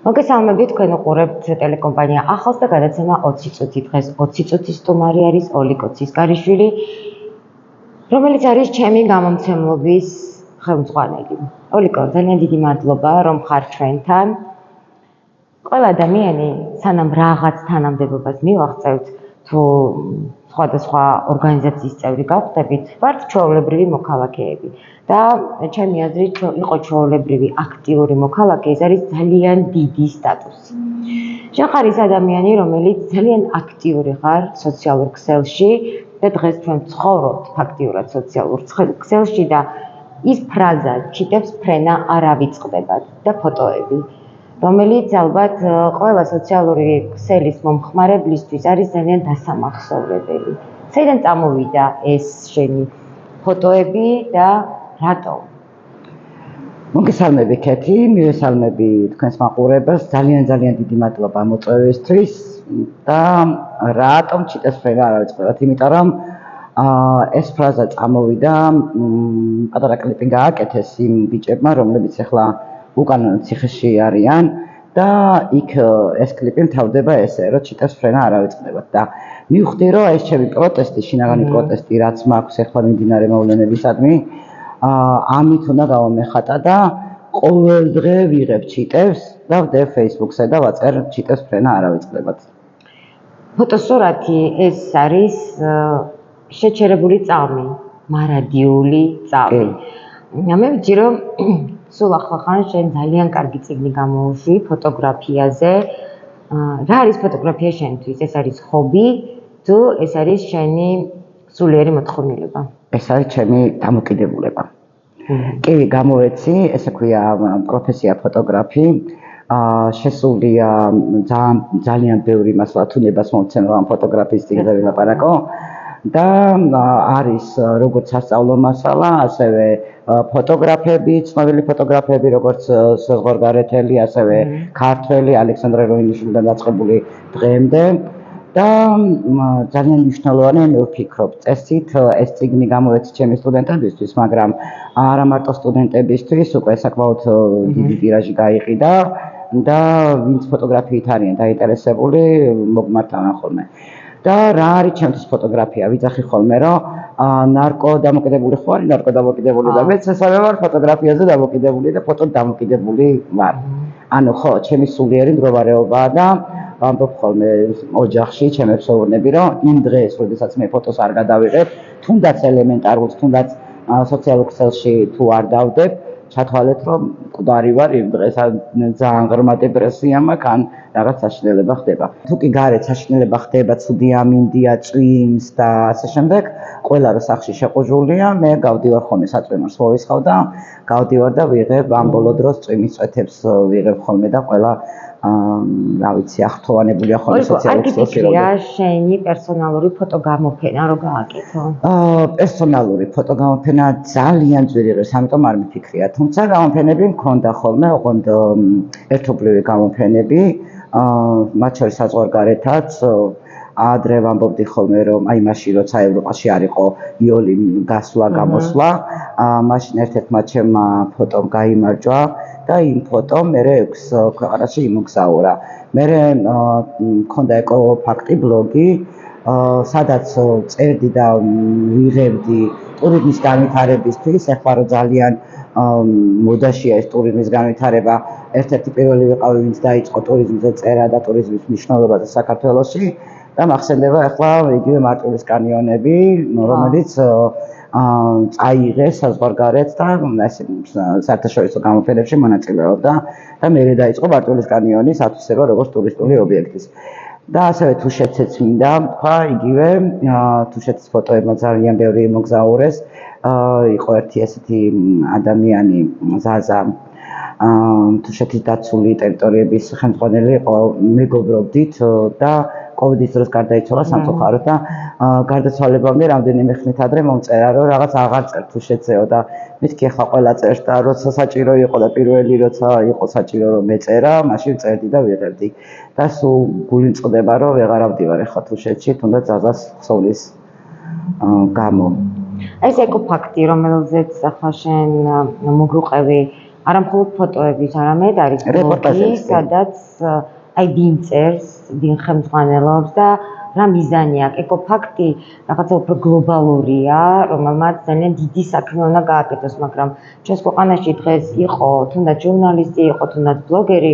მოგესალმებით, თქვენ უყურებთ ტელეკომპანია ახალს და გადაცემა 20 წუთი. დღეს 20 წუთის სტუმარი არის ოლიკო ცისკარიშვილი, რომელიც არის ჩემი გამომცემლობის ხელმძღვანელი. ოლიკო, ძალიან დიდი მადლობა, რომ ხარ ჩვენთან. ყველა ადამიანი სანამ რაღაც თანამდებობას მივაღწევთ, თუ სხვადასხვა ორგანიზაციის წევრი გავხდებით, ვართ ჩვეულებრივი მოქალაქეები. და ჩემი აზრით, იყო ჩვეულებრივი აქტიური მოქალაქე, ეს არის ძალიან დიდი სტატუსი. შენ ხარ ის ადამიანი, რომელიც ძალიან აქტიური ხარ სოციალურ ქსელში და დღეს ჩვენ ვცხოვრობთ ფაქტიურად სოციალურ ქსელში და ის ფრაზა ჩიტებს ფრენა არ ავიწყდებათ და ფოტოები, რომელიც ალბათ ყველა სოციალური ქსელის მომხმარებლისთვის არის ძალიან დასამახსოვრებელი. საიდან წამოვიდა ეს შენი ფოტოები და რატო? მოგესალმები ქეთი, მივესალმები თქვენს მაყურებელს, ძალიან დიდი მადლობა მოწვევისთვის და რატომ ჩიტეს ფრენა არ ავიწყდებათ? იმიტომ რომ ეს ფრაზა წამოვიდა, პატარა კლიპი გააკეთეს იმ ბიჭებმა, რომლებიც ახლა უკანონო ციხეში არიან და იქ ეს კლიპი მთავრდება ესე, რომ ჩიტეს ფრენა არ ავიწყდებათ და მივხვდი, რომ ეს ჩემი პროტესტი, შინაგანი პროტესტი, რაც მაქვს ახლა მიმდინარე მოვლენებისადმი, ამით უნდა გავამეხატა და ყოველ დღე ვიღებ ჩიტებს და ვდებ Facebook-ზე და ვაწერ ჩიტეს ფრენა არ ავიწყდებათ. ფოტოსურათი ეს არის შეჩერებული წამი, მარადიული წამი. მე ვიცი, რომ სულ ახლახან შენ ძალიან კარგი წიგნი გამოუშვი ფოტოგრაფიაზე. რა არის ფოტოგრაფია შენთვის? ეს არის ჰობი თუ ეს არის შენი სულიერი მოთხოვნილება? ეს არის ჩემი დამოკიდებულება. კი, გამოვეცი, ესე ქვია პროფესია ფოტოგრაფი. შესულია ძალიან ბევრი მასალათუნებას მომცემ ამ ფოტოგრაფიის წიგნზე ვილაპარაკო და არის როგორც სასწავლო მასალა, ასევე ფოტოგრაფები, ცნობილი ფოტოგრაფები, როგორც ზღორგარეთელი, ასევე ქართველი ალექსანდრე როინიშვილიდან დაწყებული დღემდე. და ძალიან მნიშვნელოვანი, მე ვფიქრობ, წესით ეს წიგნი გამოვეცი ჩემი სტუდენტებისთვის, მაგრამ არა მარტო სტუდენტებისთვის, უკვე საკმაოდ დიდი ტირაჟი გაიყიდა და ვინც ფოტოგრაფიით არიან დაინტერესებული, მოგმართავენ ხოლმე. და რა არის ჩემთვის ფოტოგრაფია? ვიძახი ხოლმე, რომ ნარკო დამოკიდებული ხარ, ნარკო დამოკიდებული და მეც ესაა ვარ ფოტოგრაფიაზე დამოკიდებული და ფოტო დამოკიდებული ვარ. ანუ ხო, ჩემი სულიერი მდგომარეობაა და ვამბობ ხოლმე ოჯახში ჩემი ფსოვნები, რომ იმ დღეს, როდესაც მე ფოტოს არ გადავიღებ, თუნდაც ელემენტარულს, თუნდაც სოციალურ ქსელში თუ არ დავდებ, ჩათვალეთ, რომ მკვდარი ვარ იმ დღეს, ძალიან ღრმა დეპრესია მაქვს, ან რაღაც საშინელება ხდება. თუ კი გარეთ საშინელება ხდება, ცუდი ამინდია, წვიმს და ასე შემდეგ, ყველა რო სახლში შეყუჟულია, მე გავდივარ ხოლმე საწვიმარს მოვისხავ და გავდივარ და ვიღებ ამ ბოლო დროს წვიმის წვეთებს ვიღებ ხოლმე და ყველა რა ვიცი, ახთოვანებულია ხოლმე სოციალურ ქსელში. შენი პერსონალური ფოტოგამოფენა რო გააკეთო? პერსონალური ფოტოგამოფენა ძალიან ძვირი ღირს, ამიტომ არ მიფიქრია. თუმცა გამოფენები მქონდა ხოლმე, ოღონდ ერთობლივი გამოფენები, მათ შორის საზღვარგარეთაც. ადრე ვამბობდი ხოლმე, რომ აი მაშინ როცა ევროპაში არ იყო იოლი გასვლა, გამოსვლა, მაშინ ერთ-ერთმა ჩემმა ფოტომ გაიმარჯვა და იმ ფოტომ მე 6 ქვეყანაში იმოგზაურა. მე მქონდა ეკოფაქტი ბლოგი, სადაც წერდი და ვიღებდი ტურიზმის განვითარებისთვის, ახლა რომ ძალიან მოდაშია ეს ტურიზმის განვითარება, ერთ-ერთი პირველი ვიყავი, ვინც დაიწყო ტურიზმზე წერა და ტურიზმის მნიშვნელობაზე საქართველოში. და მახსენდება ახლა იგივე მარტვილის კანიონები, რომელიც წაიღეს საზღვარგარეთ და საერთაშორისო გამოფენებში მონაწილეობდა და მერე დაიწყო მარტვილის კანიონის ათვისება როგორც ტურისტული ობიექტის. და ასევე თუშეთზეც მინდა თქვა, იგივე თუშეთის ფოტოებმა ძალიან ბევრი მოგზაურეს. იყო ერთი ესეთი ადამიანი, ზაზა, თუშეთის დაცული ტერიტორიების ხელმძღვანელი იყო, მეგობრობდით და კოვიდის დროს გარდაიცვალა სამწუხაროდ და გარდაცვალებამდე რამდენიმე ხნით ადრე მომწერა, რომ რაღაც აღარ წერ თუშეთზეო და მეთქი ახლა ყველა წერს და როცა საჭირო იყო და პირველი როცა იყო საჭირო რომ მეწერა, მაშინ წერდი და ვიღებდი. და სულ გული მწყდება, რომ ვეღარ ავდივარ ახლა თუშეთში, თუნდაც ზაზას ხსოვნის გამო. ეს ეკოფაქტი, რომელზეც ახლა შენ მოგუყევი არა მხოლოდ ფოტოების, არამედ არის ბლოგი, სადაც აი ვინ წერს, ვინ ხელმძღვანელობს და რა მიზანი აქვს. ეკოფაქტი რაღაცა უფრო გლობალურია, რომელმაც ძალიან დიდი საქმე უნდა გააკეთოს, მაგრამ ჩვენს ქვეყანაში დღეს იყო თუნდაც ჟურნალისტი, იყო თუნდაც ბლოგერი,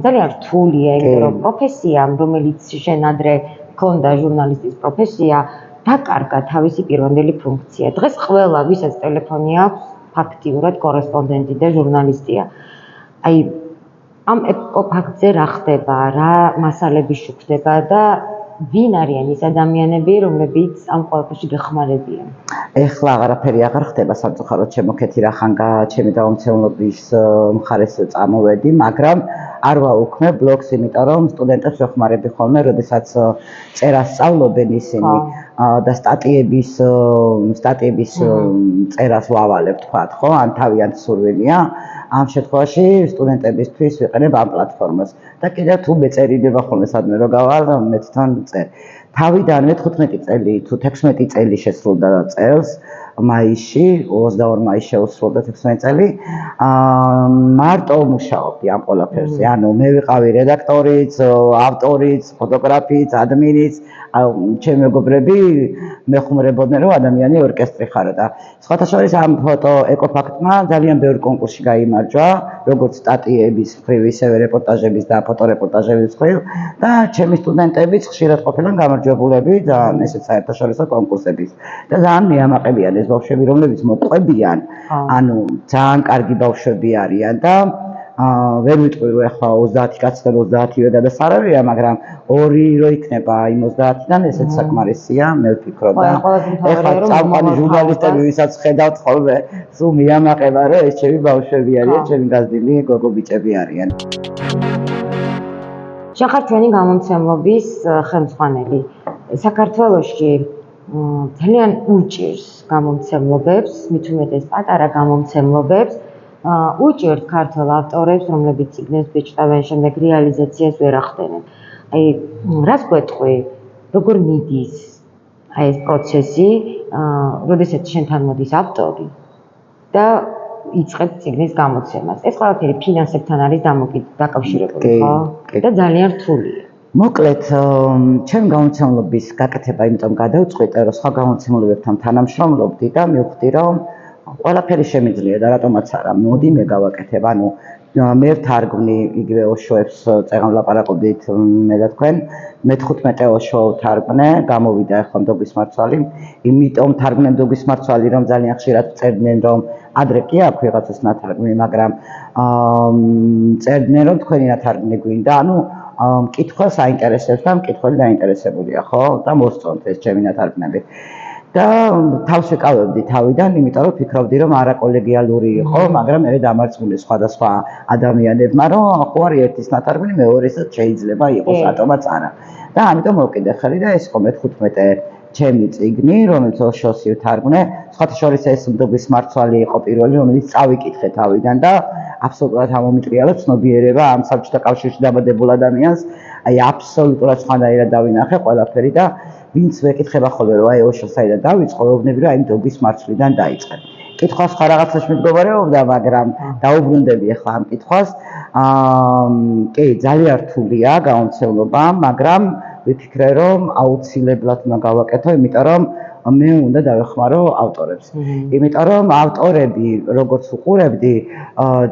ძალიან რთულია, იმიტომ რომ პროფესია, რომელიც შენ ადრე ქონდა ჟურნალისტის პროფესია, დაკარგა თავისი პირვანდელი ფუნქცია. დღეს ყველა, ვისაც ტელეფონი აქვს, ფაქტიურად კორესპონდენტი და ჟურნალისტია. აი ამ ეკოფაქტზე რა ხდება, რა მასალები შუქდება და ვინ არიან ის ადამიანები, რომლებიც ამ ყველაფერში გეხმარებიან? ეხლა აღარაფერი აღარ ხდება სამწუხაროდ შემოქეთი რახანგა ჩემი დავამცემლობის მხარეს წამოვედი, მაგრამ არ ვაუქმებ ბლოგს, იმიტომ რომ სტუდენტებს ვეხმარები ხოლმე, როდესაც წერას სწავლობენ ისინი და სტატიების წერას ვავალებ თქვათ, ხო? ან თავიანთ სურვილია. ამ შემთხვევაში სტუდენტებისთვის ვიყენებ ამ პლატფორმას. და კიდევ თუ მეწერიდება ხოლმე სადმე რო გავალ, მე თვითონ წერ. თავიდანვე 15 წელი თუ 16 წელი შესრულდა წელს მაისში, 22 მაისში შეუსრულდა 16 წელი. მარტო მუშაობდი ამ ყველაფერზე. ანუ მე ვიყავი რედაქტორიც, ავტორიც, ფოტოგრაფიც, ადმინიც, ჩემი მეგობრები მეხუმრებოდნენ რომ ადამიანი ორკესტრი ხარა და სხვათა შორის ამ ფოტო ეკოფაქტმა ძალიან ბევრი კონკურსში გაიმარჯვა, როგორც სტატიების მხრივ, ისევე რეპორტაჟების და ფოტორეპორტაჟების მხრივ და ჩემი სტუდენტებიც ხშირად ყოფილან გამარჯვებულები და ესეც საერთაშორისო კონკურსების. და ძალიან მიამაყებიან ეს ბავშვები, რომლებიც მოყვებიან, ანუ ძალიან კარგი ბავშვები არიან და ვერ ვიტყვი რომ ახლა 30 კაცთან 30-ვე გადასარავია, მაგრამ 2 რო იქნება იმ 30-დან, ესეც საკმარისია, მე ვფიქრობ და ახლა წამყვანი ჟურნალისტები, ვისაც ხედავთ ხოლმე, სულ მიამაყება რომ ეს ჩემი ბავშვები არიან, ჩემი გაზრდილი გოგო ბიჭები არიან. შენ ხარ ჩვენი გამომცემლობის ხელმძღვანელი. საქართველოში ძალიან უჭირს გამომცემლობებს, მით უმეტეს პატარა გამომცემლობებს. უჭირთ ქართულ ავტორებს, რომლებიც წიგნებს ბეჭდავენ, შემდეგ რეალიზაციას ვერ ახდენენ. აი, რას გვეტყვი, როგორ მიდის აი ეს პროცესი, როდესაც შენთან მოდის ავტორი და იწყებს წიგნის გამოცემას. ეს ყველაფერი ფინანსებთან არის დაკავშირებული, ხო? და ძალიან რთულია. მოკლედ, ჩემი გამომცემლობის გაკეთება იმიტომ გადავწყვიტე, რომ სხვა გამომცემლებებთან თანამშრომლობდი და მივხვდი, რომ ყველაფერი შემიძლია და რატომაც არა, მოდი მე გავაკეთებ. ანუ მე ვთარგმნი იგივე ოშოებს წეგან ვლაპარაკობდით მე და თქვენ, მე-15 ოშო ვთარგმნე, გამოვიდა ახლა მდოგვის მარცვალი, იმიტომ თარგმნე მდოგვის მარცვალი, რომ ძალიან ხშირად წერდნენ, რომ ადრე კი აქვს ვიღაცას ნათარგმნი, მაგრამ წერდნენ, რომ თქვენი ნათარგმნი გვინდა, ანუ მკითხველს აინტერესებს და მკითხველი დაინტერესებულია, ხო? და მოსწონთ ეს ჩემი ნათარგმნები. და თავს ვიკავებდი თავიდან, იმიტომ რომ ფიქრობდი, რომ არაკოლეგიალური იყო, მაგრამ მე დამარცხული სხვადასხვა ადამიანებმა, რომ ხო არის ერთის ნათარგმნი, მეორესაც შეიძლება იყოს, რატომაც არა. და ამიტომ მოვკიდე ხელი და ეს იყო მე-15 ჩემი წიგნი, რომელიც ოშოსი ვთარგმნე, სხვათა შორის ეს მდოგვის მარცვალი იყო პირველი, რომელიც წავიკითხე თავიდან და აბსოლუტურად ამომიტრიალა ცნობიერება ამ საბჭოთა კავშირში დაბადებულ ადამიანს, აი აბსოლუტურად სხვანაირად დავინახე ყველაფერი და ვინც ვეკითხება ხოლმე რომ აი ოშო საიდან დავიწყო, ვეუბნები რომ აი მდოგვის მარცვლიდან დაიწყე. კითხვა სხვა რაღაცაში მდგომარეობდა, მაგრამ დაუბრუნდები ახლა ამ კითხვას. კი, ძალიან რთულია გამომცემლობა, მაგრამ ვიფიქრე რომ აუცილებლად უნდა გავაკეთო, იმიტომ რომ მე უნდა დავეხმარო ავტორებს. იმიტომ რომ ავტორები, როგორც უყურებდი,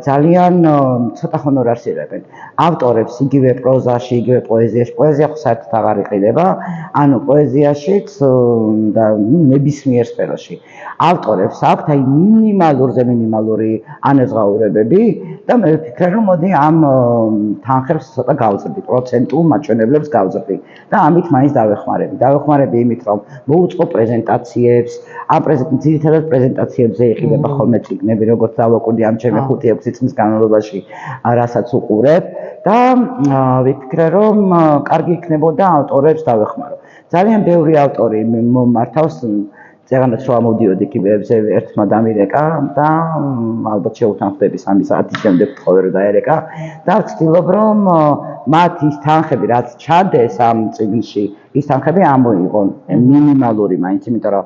ძალიან ცოტა ჰონორარს იღებენ. ავტორებს იგივე პროზაში, იგივე პოეზიაში, პოეზია ხო საერთოდ აღარ იყიდება, ანუ პოეზიაშიც და ნებისმიერ სფეროში. ავტორებს აქვთ აი მინიმალური ანაზღაურებები და მე ვფიქრე რომ მოდი ამ თანხებს ცოტა გავზრდი, პროცენტულ მაჩვენებლებს გავზრდი და ამით მაინც დავეხმარები იმით რომ მოუწყო პრეზენტაციებს, ამ ძირითადად პრეზენტაციებზე იყიდება ხოლმე წიგნები, როგორც დავაკვირდი ამ ჩემი 5-6 წლის განმავლობაში, რასაც უყურებ და ვიფიქრე რომ კარგი იქნებოდა ავტორებს დავეხმარო. ძალიან ბევრი ავტორი მომართავს ზეგანაც რომ ამოდიოდი კიბეებზე ერთმა დამირეკა და ალბათ შეუთანხმდები 3 საათის შემდეგ თხოვე რომ დაერეკა და ვცდილობ რომ მათ ის თანხები რაც ჩადეს ამ წიგნში ის თანხები ამოიღონ მინიმალური მაინც იმიტომ რომ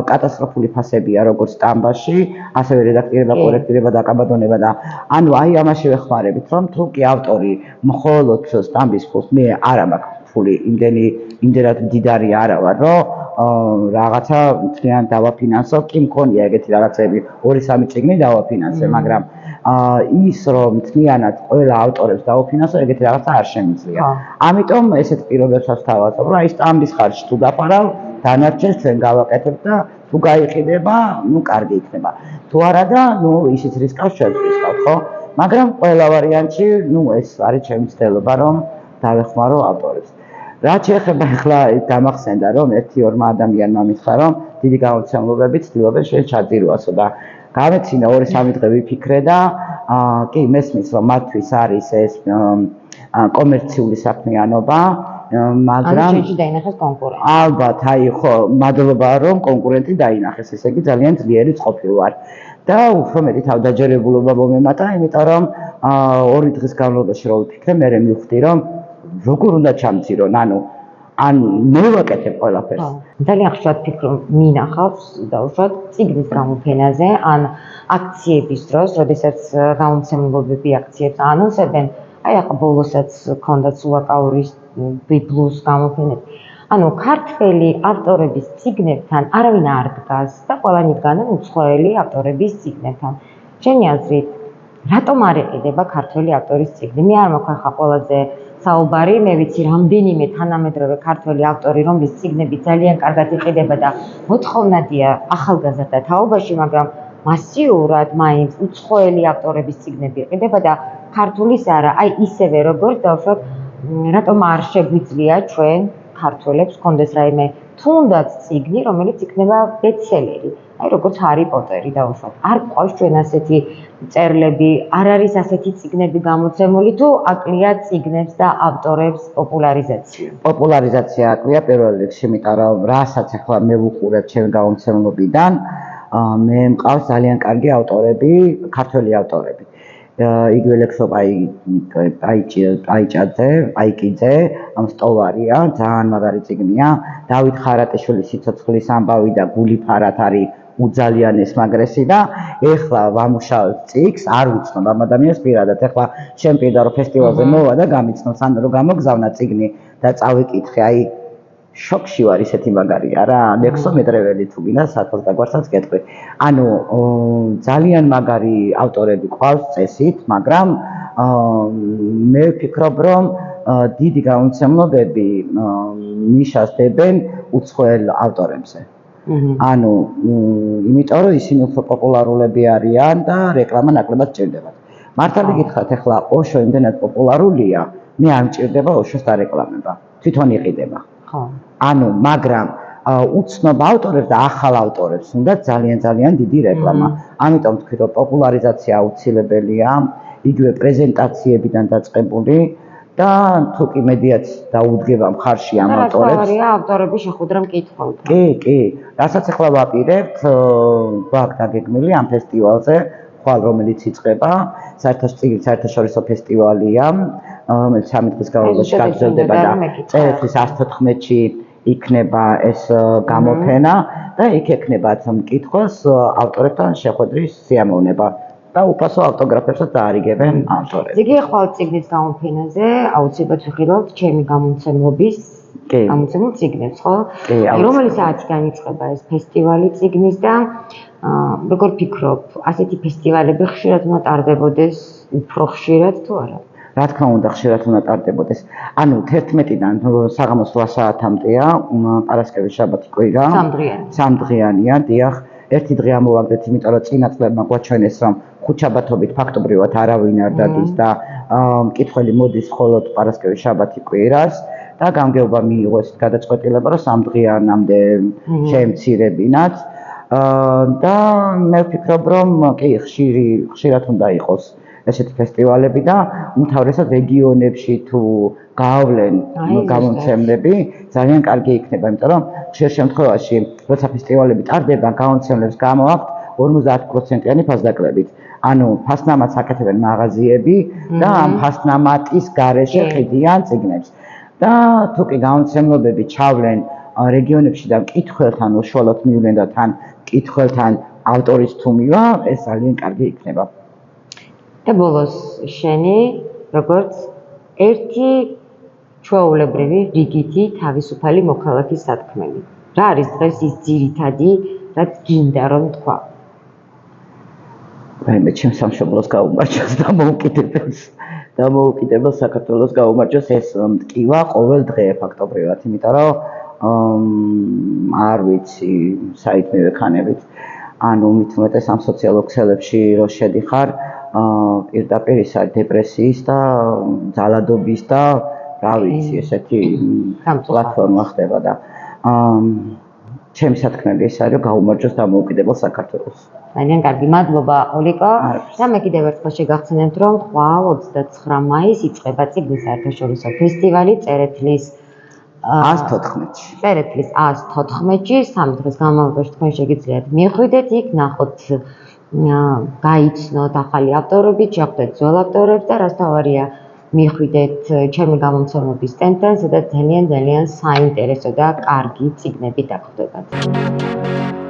კატასტროფული ფასებია როგორც სტამბაში ასევე რედაქტირება კორექტირება და კაბადონება და ანუ აი ამაში ვეხმარებით რომ თუ კი ავტორი მხოლოდ სტამბის ფულს მე არა მაქვს ფული იმდენად მდიდარი არა ვარ რომ რაღაცა მთლიან დავაფინანსო კი მქონია ეგეთი რაღაცები 2-3 წიგნი დავაფინანსე მაგრამ ის რომ მთლიანად ყველა ავტორებს დავაფინანსო ეგეთი რაღაცა არ შემიძლია ამიტომ ესეთ პირობებსაც თავაზობ რომ აი სტამბის ხარჯი თუ დაფარავ დანარჩენს ჩვენ გავაკეთებ და თუ გაიყიდება ნუ კარგი იქნება თუ არა და ნუ ისიც რისკავს ჩვენ რისკავთ ხო მაგრამ ყველა ვარიანტში ნუ ეს არის ჩემი ცდელობა რომ დავეხმარო ავტორებს რაც შეეხება ახლა დამახსენდა რომ 1-2 ადამიანმა მითხრა რომ დიდი გამოცემლობები ცდილობენ შენ ჩაძირვასო და გამეცინა 2-3 დღე ვიფიქრე და კი მესმის რომ მათთვის არის ეს კომერციული საქმიანობა მაგრამ შენში დაინახეს კონკურენტი ალბათ აი ხო მადლობა რომ კონკურენტი დაინახეს ესე იგი ძალიან ძლიერი წყობილ ვარ და უფრო მეტი თავდაჯერებულობა მომემატა იმიტომ რომ 2 დღის განმავლობაში რო ვიფიქრე მე მივხვდი რომ როგორ უნდა ჩამცირონ ან მე ვაკეთებ ყველაფერს ძალიან ხშირად ფიქრობ მინახავს დაუშვათ წიგნის გამოფენაზე ან აქციების დროს როდესაც გამომცემლობები აქციებს ანონსებენ აი ახლა ბოლოსაც ქონდა სულაკაურის ბიბლუს გამოფენები ანუ ქართველი ავტორების წიგნებთან არავინ არ დგას და ყველანი დგანან უცხოელი ავტორების წიგნებთან ჩემი აზრით რატომ არ ეყიდება ქართველი ავტორის წიგნი მე არ მაქვს ახლა ყველაზე საუბარი მე ვიცი რამდენიმე თანამედროვე ქართველი ავტორი რომლის წიგნები ძალიან კარგად იყიდება და მოთხოვნადია ახალგაზრდა თაობაში მაგრამ მასიურად მაინც უცხოელი ავტორების წიგნები იყიდება და ქართულის არა აი ისევე როგორც დავუშვათ რატომ არ შეგვიძლია ჩვენ ქართველებს გქონდეს რაიმე თუნდაც წიგნი რომელიც იქნება ბესტსელერი აი როგორც ჰარი პოტერი დავუშვათ არ გვყავს ჩვენ ასეთი წერლები არ არის ასეთი წიგნები გამოცემული თუ აკლია წიგნებს და ავტორებს პოპულარიზაცია აკლია პირველ რიგში იმიტომ რომ რასაც ახლა მე ვუყურებ ჩემ გამოცემლობიდან მე მყავს ძალიან კარგი ავტორები ქართველი ავტორები იგივე ლექსო აიკიძე ამ სტოვარია ძალიან მაგარი წიგნია დავით ხარატიშვილის სიცოცხლის ამბავი და გული ფარად არის უძალიანეს მაგრესი და ეხლა ვამუშავებ წიგნს არ ვიცნობ ამ ადამიანს პირადად ეხლა ჩემ პირდა რომ ფესტივალზე მოვა და გამიცნო სანდრო რომ გამოგზავნა წიგნი და წავიკითხე აი შოკში ვარ ისეთი მაგარია რა ლექსო მეტრეველი თუ გინდა სათვალთაგვარსაც გეტყვი ანუ ძალიან მაგარი ავტორები ყავს წესით მაგრამ მე ვფიქრობ რომ დიდი გამოცემლობები ნიშას დებენ უცხოელ ავტორებზე ანუ იმიტომ რომ ისინი უფრო პოპულარულები არიან და რეკლამა ნაკლებად ჭირდებათ მართალი გითხრათ ეხლა ოშო იმდენად პოპულარულია მე არ მჭირდება ოშოს დარეკლამება თვითონ იყიდება ანუ მაგრამ უცნობ ავტორებს და ახალ ავტორებს უნდა ძალიან დიდი რეკლამა ამიტომ თქვი რომ პოპულარიზაცია აუცილებელია იგივე პრეზენტაციებიდან დაწყებული და თუ კი მედიაც დაუდგება მხარში ამ ავტორებს ავტორების შეხვედრა მკითხველთან კი რასაც ახლა ვაპირებთ გვაქვს დაგეგმილი ამ ფესტივალზე ხვალ რომელიც იწყება საერთაშორისო ფესტივალია რომელიც 3 დღის განმავლობაში გაგრძელდება და წელიწადის 114-ში იქნება ეს გამოფენა და იქ ექნებათ მკითხველს ავტორებთან შეხვედრის სიამოვნება და უფასო ავტოგრაფებსაც დაარიგებენ ავტორები. იგი ხვალ წიგნის გამოფენაზე აუცილებლად ვიხილავთ ჩემი გამომცემლობის გამოცემულ წიგნებს, ხო? რომელი საათიდან იწყება ეს ფესტივალი წიგნის და როგორ ფიქრობ, ასეთი ფესტივალები ხშირად უნდა ტარდებოდეს, უფრო ხშირად თუ არა? რა თქმა უნდა, ხშირად უნდა ტარდებოდეს. ანუ 11-დან საღამოს 8 საათამდეა, პარასკევის შაბათი კვირა. 3 დღიანია, დიახ. ერთი დღე ამოვაგდეთ, იმიტომ რომ წინა წლებმა გვაჩვენეს, რომ ხუთშაბათობით ფაქტობრივად არავინ არ დადის და მკითხველი მოდის მხოლოდ პარასკევის შაბათი კვირას და გამგეობა მიიღო ეს გადაწყვეტილება, რომ 3 დღიანამდე შეემცირებინათ და მე ვფიქრობ, რომ კი ხშირად უნდა იყოს ესეთი ფესტივალები და უმთავრესად რეგიონებში თუ გაავლენ გამომცემლები, ძალიან კარგი იქნება, იმიტომ რომ ხშირ შემთხვევაში, როცა ფესტივალები ტარდება, გამომცემლებს გამოაქვთ 50%-იანი ფასდაკლებით. ანუ ფასნამატს აკეთებენ მაღაზიები და ამ ფასნამატის გარეშე ყიდიან წიგნებს. და თუ კი გამომცემლობები ჩავლენ რეგიონებში და მკითხველთან უშუალოდ მივლენ და თან მკითხველთან ავტორის თუ მივა, ეს ძალიან კარგი იქნება. და ბოლოს შენი როგორც ერთი ჩვეულებრივი რიგითი თავისუფალი მოქალაქის სათქმელი. რა არის დღეს ის ძირითადი, რაც გინდა რომ თქვა? მე ჩემს სამშობლოს გაუმარჯოს და მოუკიდებელ საქართველოს გაუმარჯოს ეს მტკივა ყოველ დღე ფაქტობრივად, იმიტომ რომ არ ვიცი, საით მივექანებით. ანუ მით უმეტეს ამ სოციალურ ქსელებში რო შედიხარ, პირდაპირ ის არის დეპრესიის და ძალადობის და რა ვიცი, ესეთი პლატფორმა ხდება და ჩემი სათქმელი ის არის, რომ გაუმარჯოს დამოუკიდებელ საქართველოს. ძალიან კარგი, მადლობა ოლიკო. და მე კიდევ ერთხელ შეგახსენებთ, რომ ხვალ 29 მაისს იწყება წიგნის საერთაშორისო ფესტივალი წერეთლის 114-ში. წერეთლის 114-ში, 3 დღის განმავლობაში თქვენ შეგიძლიათ მიხვიდეთ იქ, ნახოთ, გაიცნოთ ახალი ავტორები, შეხვდეთ ძველ ავტორებს და რაც თავარია, მიხვიდეთ ჩემი გამომცემლობის სტენდთან, სადაც ძალიან საინტერესო და კარგი წიგნები დაგხვდებათ.